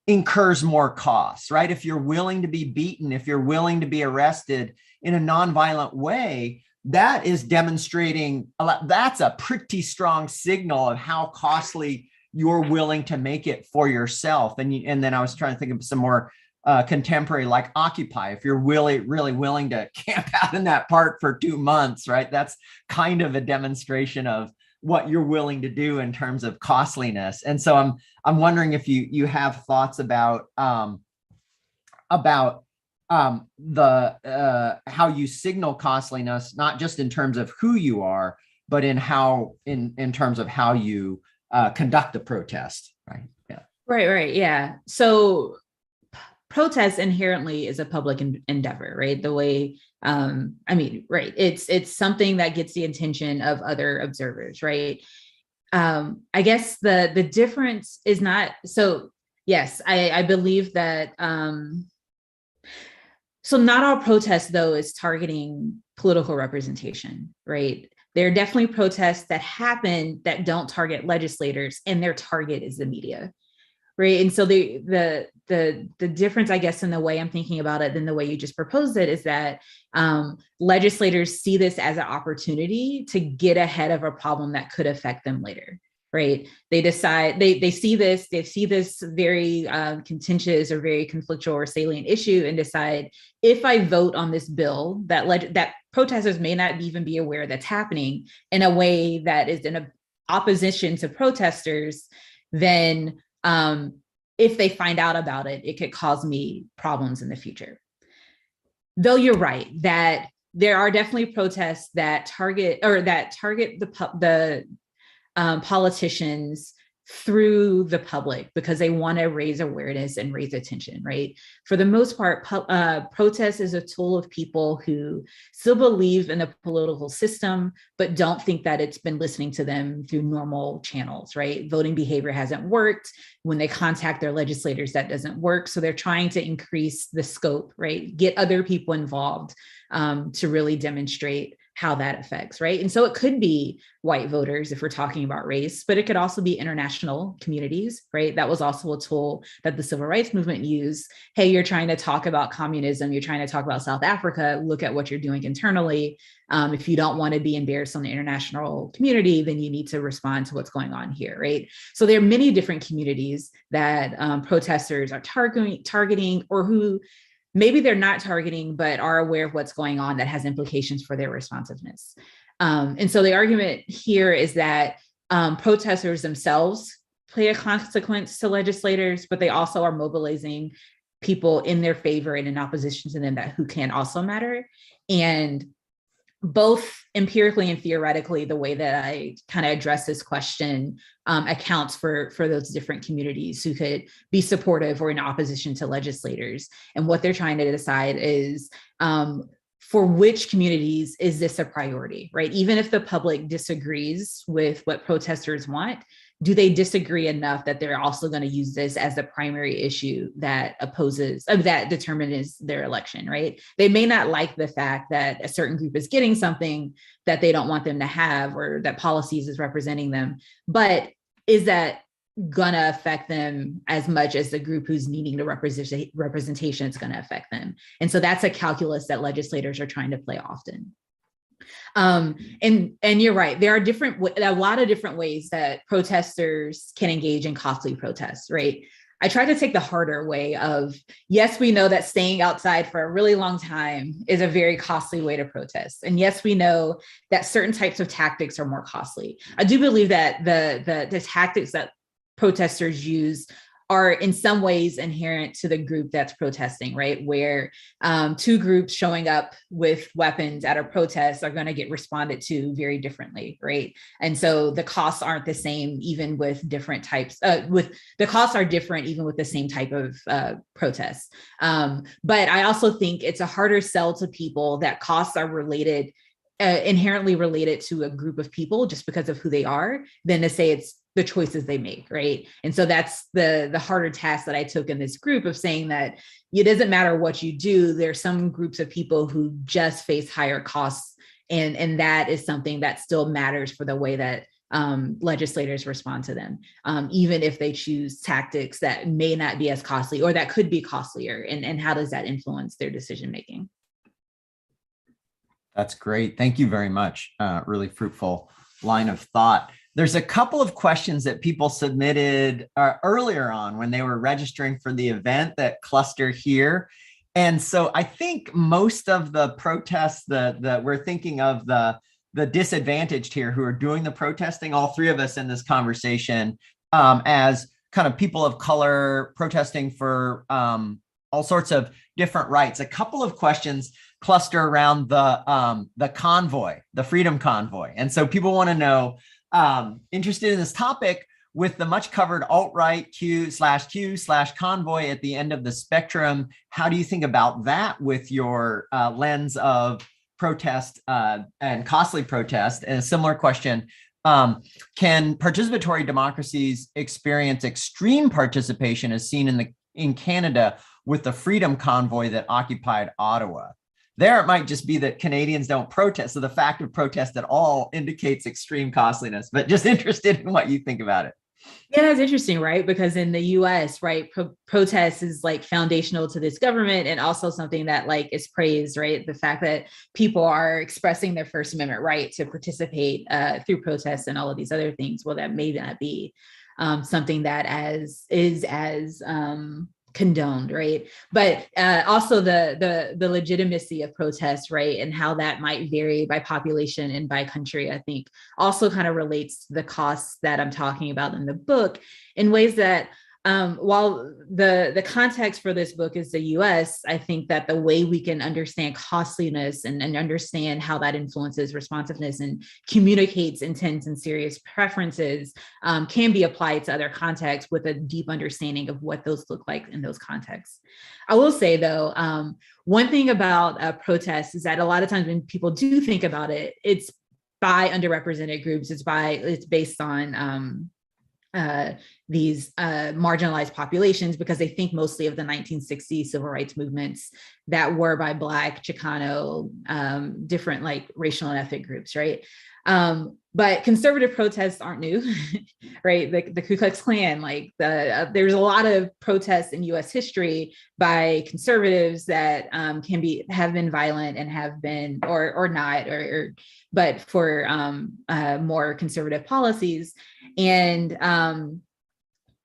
incurs more costs, right? If you're willing to be beaten, if you're willing to be arrested in a nonviolent way, that is demonstrating, that's a pretty strong signal of how costly you're willing to make it for yourself. And then I was trying to think of some more contemporary, like Occupy. If you're really willing to camp out in that park for 2 months, right? That's kind of a demonstration of what you're willing to do in terms of costliness. And so I'm wondering if you have thoughts about the how you signal costliness, not just in terms of who you are, but in terms of how you conduct the protest, right? Yeah. Right. Yeah. So protest inherently is a public endeavor, right? The way, right. It's something that gets the attention of other observers, right? I guess the difference is not, so yes, I believe that, so not all protests though is targeting political representation, right? There are definitely protests that happen that don't target legislators, and their target is the media, right? And so the difference, I guess, in the way I'm thinking about it than the way you just proposed it is that legislators see this as an opportunity to get ahead of a problem that could affect them later, right? They decide, they see this very contentious or very conflictual or salient issue and decide, if I vote on this bill that protesters may not even be aware that's happening, in a way that is opposition to protesters, then if they find out about it, it could cause me problems in the future. Though you're right that there are definitely protests that target the politicians through the public because they want to raise awareness and raise attention, right? For the most part, protest is a tool of people who still believe in the political system, but don't think that it's been listening to them through normal channels, right? Voting behavior hasn't worked. When they contact their legislators, that doesn't work. So they're trying to increase the scope, right? Get other people involved to really demonstrate how that affects, right? And so it could be white voters if we're talking about race, but it could also be international communities, right? That was also a tool that the civil rights movement used. Hey, you're trying to talk about communism, you're trying to talk about South Africa, look at what you're doing internally. If you don't want to be embarrassed on the international community, then you need to respond to what's going on here, right? So there are many different communities that protesters are targeting or who maybe they're not targeting, but are aware of what's going on that has implications for their responsiveness. And so the argument here is that protesters themselves play a consequence to legislators, but they also are mobilizing people in their favor and in opposition to them that who can also matter. And both empirically and theoretically, the way that I kind of address this question accounts for those different communities who could be supportive or in opposition to legislators. And what they're trying to decide is for which communities is this a priority, right? Even if the public disagrees with what protesters want, do they disagree enough that they're also going to use this as the primary issue that that determines their election, right? They may not like the fact that a certain group is getting something that they don't want them to have or that policies is representing them, but is that going to affect them as much as the group who's needing the representation is going to affect them? And so that's a calculus that legislators are trying to play often. And you're right, there are a lot of different ways that protesters can engage in costly protests, right? I try to take the harder way of, yes, we know that staying outside for a really long time is a very costly way to protest. And yes, we know that certain types of tactics are more costly. I do believe that the tactics that protesters use are in some ways inherent to the group that's protesting, right? Where two groups showing up with weapons at a protest are going to get responded to very differently, right? And so the costs aren't the same, even with different types. The costs are different, even with the same type of protests. But I also think it's a harder sell to people that costs are related, inherently related to a group of people just because of who they are, than to say it's the choices they make, right? And so that's the harder task that I took in this group of saying that it doesn't matter what you do, there's some groups of people who just face higher costs, and that is something that still matters for the way that legislators respond to them, even if they choose tactics that may not be as costly or that could be costlier, and how does that influence their decision making? That's great. Thank you very much. Really fruitful line of thought. There's a couple of questions that people submitted earlier on when they were registering for the event that cluster here. And so I think most of the protests that we're thinking of the disadvantaged here who are doing the protesting, all three of us in this conversation, as kind of people of color protesting for all sorts of different rights. A couple of questions cluster around the convoy, the Freedom Convoy. And so people want to know, interested in this topic, with the much covered alt-right Q/convoy at the end of the spectrum, how do you think about that with your lens of protest and costly protest? And a similar question, can participatory democracies experience extreme participation as seen in Canada with the Freedom Convoy that occupied Ottawa? There, it might just be that Canadians don't protest. So the fact of protest at all indicates extreme costliness, but just interested in what you think about it. Yeah, that's interesting, right? Because in the US, right, protest is like foundational to this government, and also something that like is praised, right? The fact that people are expressing their First Amendment right to participate through protests and all of these other things. Well, that may not be something that is as condoned, right? But also the legitimacy of protests, right, and how that might vary by population and by country, I think also kind of relates to the costs that I'm talking about in the book in ways that while the context for this book is the US, I think that the way we can understand costliness and understand how that influences responsiveness and communicates intense and serious preferences can be applied to other contexts with a deep understanding of what those look like in those contexts. I will say, though, one thing about protests is that a lot of times when people do think about it, it's by underrepresented groups. It's based on these marginalized populations, because they think mostly of the 1960s civil rights movements that were by Black, Chicano, different like racial and ethnic groups, right? But conservative protests aren't new, right? The Ku Klux Klan, like there's a lot of protests in U.S. history by conservatives that have been violent and have been or not, but for more conservative policies. And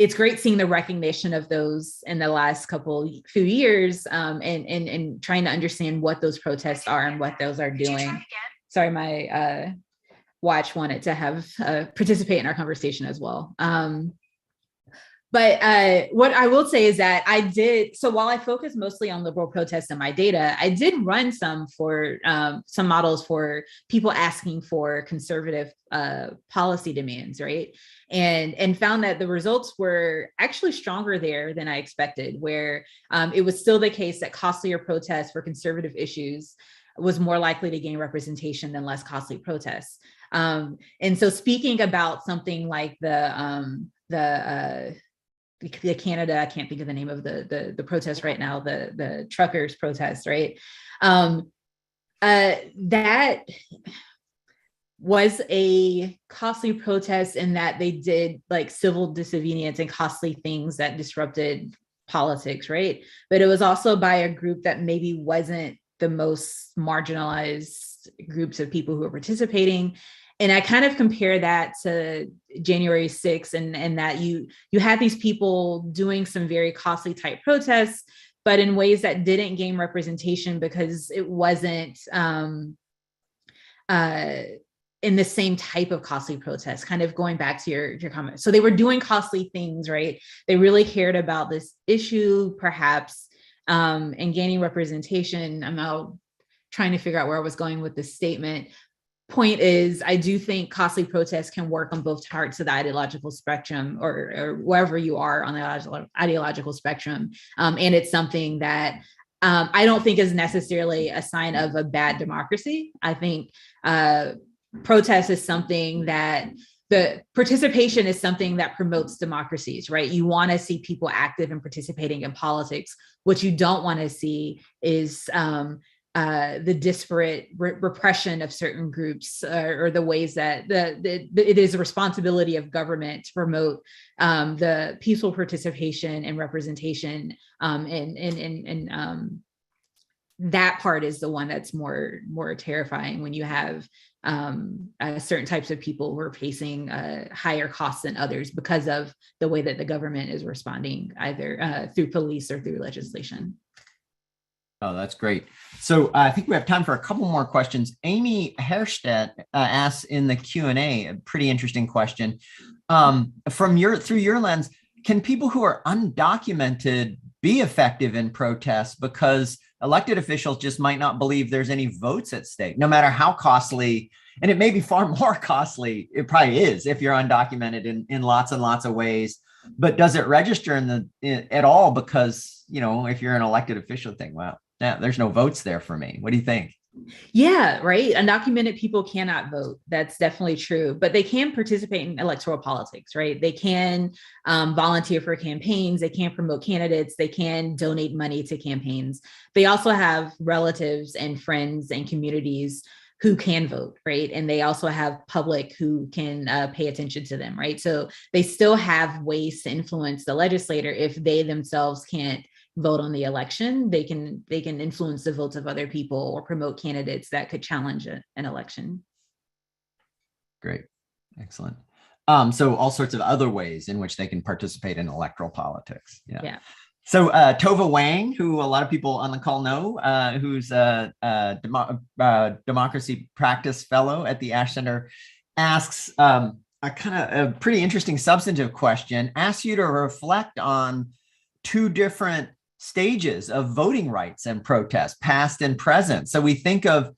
it's great seeing the recognition of those in the last few years, and trying to understand what those protests are and what those are doing. Sorry, my watch wanted to have participate in our conversation as well. But what I will say is that so while I focus mostly on liberal protests in my data, I did run some models for people asking for conservative policy demands, right? And found that the results were actually stronger there than I expected, where it was still the case that costlier protests for conservative issues was more likely to gain representation than less costly protests. And so speaking about something like the Canada, I can't think of the name of the protest right now, the truckers protest, right? That was a costly protest in that they did like civil disobedience and costly things that disrupted politics, right? But it was also by a group that maybe wasn't the most marginalized groups of people who were participating. And I kind of compare that to January 6th, and that you had these people doing some very costly type protests, but in ways that didn't gain representation because it wasn't in the same type of costly protest, kind of going back to your comment. So they were doing costly things, right? They really cared about this issue, perhaps, and gaining representation. I'm now trying to figure out where I was going with this statement. Point is, I do think costly protests can work on both parts of the ideological spectrum, or wherever you are on the ideological spectrum. And it's something that I don't think is necessarily a sign of a bad democracy. I think protest is something that the participation is something that promotes democracies, right? You want to see people active and participating in politics. What you don't want to see is the disparate repression of certain groups, or the ways that it is a responsibility of government to promote the peaceful participation and representation, and that part is the one that's more terrifying when you have certain types of people who are facing higher costs than others because of the way that the government is responding, either through police or through legislation. Oh, that's great. So I think we have time for a couple more questions. Amy Herstedt asks in the Q&A a pretty interesting question. Through your lens, can people who are undocumented be effective in protests because elected officials just might not believe there's any votes at stake, no matter how costly, and it may be far more costly, it probably is if you're undocumented in lots and lots of ways, but does it register at all? Because, if you're an elected official, think, well, yeah, there's no votes there for me. What do you think? Yeah, right. Undocumented people cannot vote. That's definitely true, but they can participate in electoral politics, right? They can volunteer for campaigns. They can promote candidates. They can donate money to campaigns. They also have relatives and friends and communities who can vote, right? And they also have public who can pay attention to them, right? So they still have ways to influence the legislator if they themselves can't vote on the election. They can influence the votes of other people or promote candidates that could challenge an election. Great. Excellent. So all sorts of other ways in which they can participate in electoral politics. Yeah. So Tova Wang, who a lot of people on the call know, who's a democracy practice fellow at the Ash Center, asks a pretty interesting substantive question, asks you to reflect on two different stages of voting rights and protest, past and present. So we think of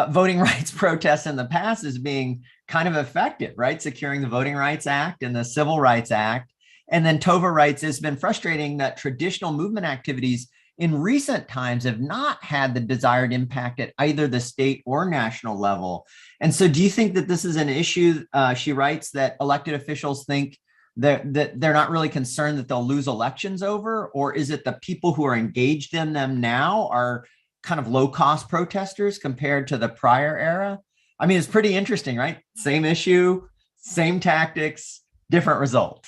voting rights protests in the past as being kind of effective, right? Securing the Voting Rights Act and the Civil Rights Act. And then Tova writes, it's been frustrating that traditional movement activities in recent times have not had the desired impact at either the state or national level. And so do you think that this is an issue, she writes, that elected officials think that they're not really concerned that they'll lose elections over? Or is it the people who are engaged in them now are kind of low-cost protesters compared to the prior era? I mean, it's pretty interesting, right? Same issue, same tactics, different result.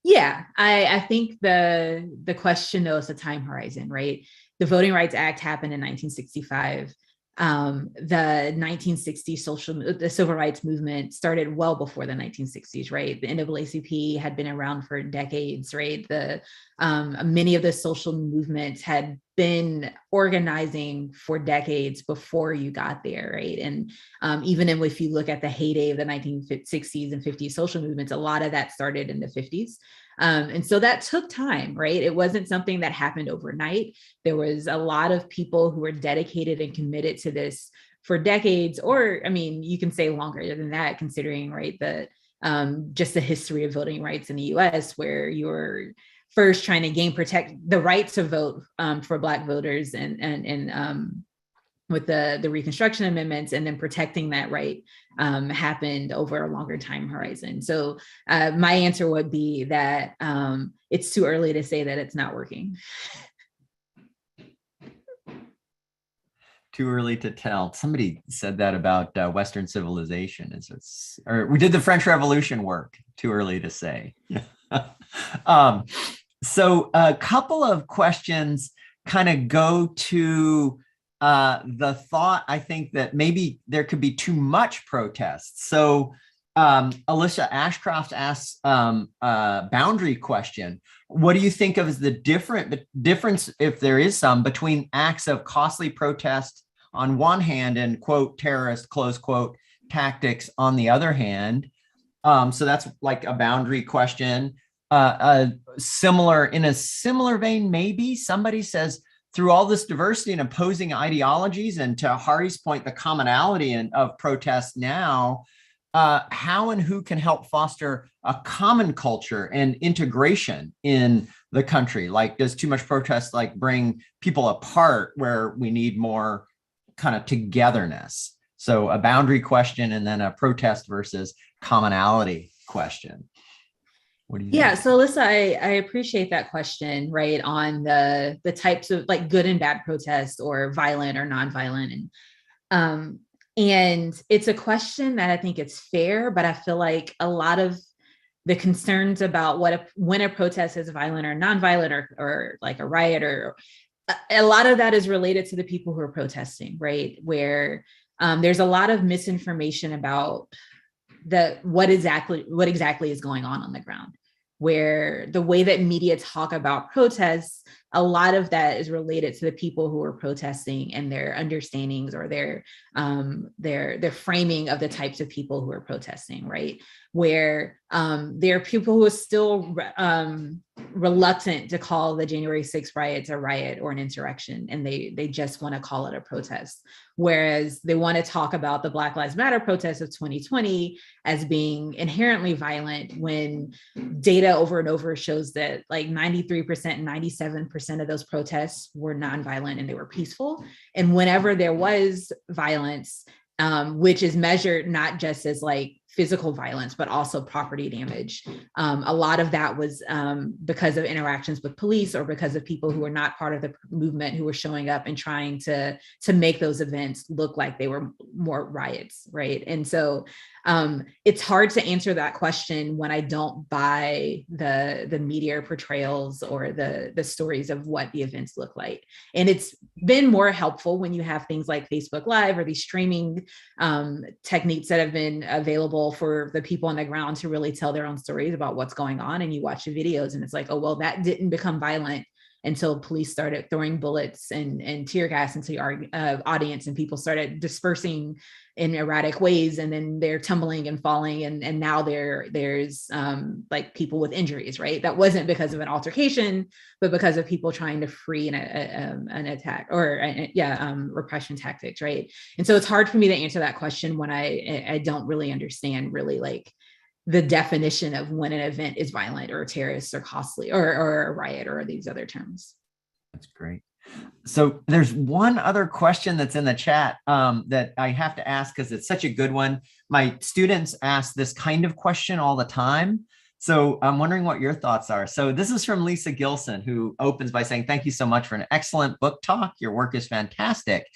Yeah, I think the question though is the time horizon, right? The Voting Rights Act happened in 1965. The 1960s the civil rights movement started well before the 1960s, right? The NAACP had been around for decades, right? Many of the social movements had been organizing for decades before you got there, right? And even if you look at the heyday of the 1960s and 50s social movements, a lot of that started in the 50s. And so that took time, right? It wasn't something that happened overnight. There was a lot of people who were dedicated and committed to this for decades, or, I mean, you can say longer than that, considering, right, just the history of voting rights in the US, where you're first trying to protect the right to vote for Black voters and with the Reconstruction amendments, and then protecting that right happened over a longer time horizon. So my answer would be that it's too early to say that it's not working. Too early to tell. Somebody said that about Western civilization. Or we did the French Revolution work. Too early to say. So a couple of questions kind of go to the thought, I think, that maybe there could be too much protest. So Alicia Ashcroft asks a boundary question. What do you think of as the difference, if there is some, between acts of costly protest on one hand and, quote, terrorist, close quote, tactics on the other hand? So that's like a boundary question. In a similar vein, maybe somebody says, through all this diversity and opposing ideologies, and to Harry's point, the commonality of protests now, how and who can help foster a common culture and integration in the country? Like, does too much protest like bring people apart where we need more kind of togetherness? So a boundary question and then a protest versus commonality question. What do you think? So Alyssa, I appreciate that question, right? On the types of like good and bad protests, or violent or nonviolent. And it's a question that I think it's fair, but I feel like a lot of the concerns about when a protest is violent or nonviolent, or like a riot, or a lot of that is related to the people who are protesting, right? Where there's a lot of misinformation about what exactly is going on the ground, where the way that media talk about protests, a lot of that is related to the people who are protesting and their understandings, or their framing of the types of people who are protesting, right? Where there are people who are still reluctant to call the January 6th riots a riot or an insurrection, and they just want to call it a protest. Whereas they want to talk about the Black Lives Matter protests of 2020 as being inherently violent, when data over and over shows that like 93%, 97% of those protests were nonviolent and they were peaceful. And whenever there was violence, which is measured not just as like physical violence, but also property damage. A lot of that was because of interactions with police, or because of people who were not part of the movement who were showing up and trying to make those events look like they were more riots, right? And so It's hard to answer that question when I don't buy the media portrayals or the stories of what the events look like. And it's been more helpful when you have things like Facebook Live or these streaming techniques that have been available for the people on the ground to really tell their own stories about what's going on. And you watch the videos and it's like, oh, well, that didn't become violent until police started throwing bullets and tear gas into the audience, and people started dispersing in erratic ways, and then they're tumbling and falling, and now there's like people with injuries, right? That wasn't because of an altercation, but because of people trying to free an attack or repression tactics, right? And so it's hard for me to answer that question when I don't really understand really like the definition of when an event is violent or terrorist or costly or a riot or these other terms. That's great. So there's one other question that's in the chat that I have to ask because it's such a good one. My students ask this kind of question all the time. So I'm wondering what your thoughts are. So this is from Lisa Gilson, who opens by saying, thank you so much for an excellent book talk. Your work is fantastic.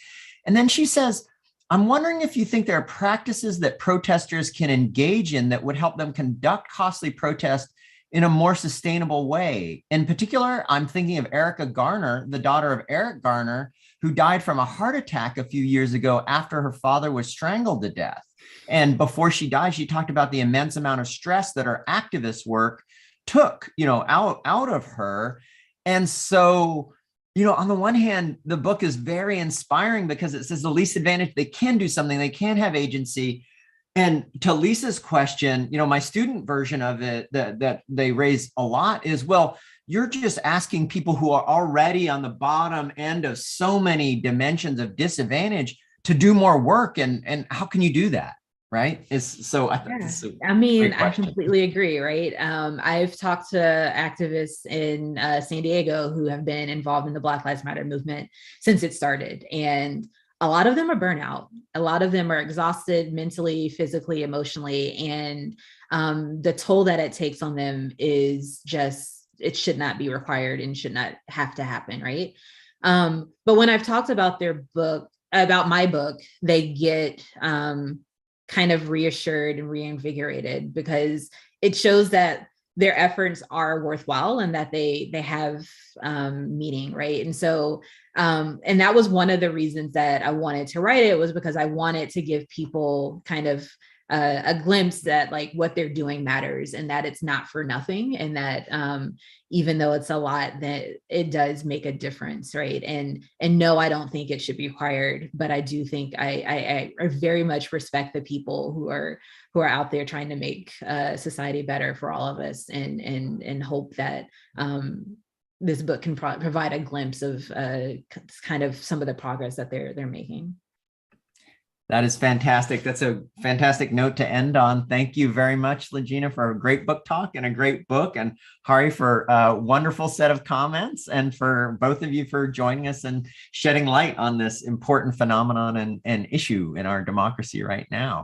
And then she says, I'm wondering if you think there are practices that protesters can engage in that would help them conduct costly protest in a more sustainable way. In particular, I'm thinking of Erica Garner, the daughter of Eric Garner, who died from a heart attack a few years ago after her father was strangled to death. And before she died, she talked about the immense amount of stress that her activist work took, out of her. And so, on the one hand, the book is very inspiring because it says the least advantage, they can do something, they can have agency. And to Lisa's question, my student version of it that they raise a lot is, well, you're just asking people who are already on the bottom end of so many dimensions of disadvantage to do more work. And how can you do that? Right. I completely agree. Right. I've talked to activists in San Diego who have been involved in the Black Lives Matter movement since it started. And a lot of them are burnout. A lot of them are exhausted mentally, physically, emotionally. And the toll that it takes on them is just, it should not be required and should not have to happen. Right. But when I've talked about my book, they get kind of reassured and reinvigorated because it shows that their efforts are worthwhile and that they have meaning, right? And so, and that was one of the reasons that I wanted to write it, was because I wanted to give people kind of a glimpse that like what they're doing matters and that it's not for nothing, and that even though it's a lot, that it does make a difference, right? And no, I don't think it should be required, but I do think I very much respect the people who are out there trying to make society better for all of us, and hope that this book can provide a glimpse of kind of some of the progress that they're making. That is fantastic. That's a fantastic note to end on. Thank you very much, LaGina, for a great book talk and a great book, and Hahrie for a wonderful set of comments, and for both of you for joining us and shedding light on this important phenomenon and issue in our democracy right now.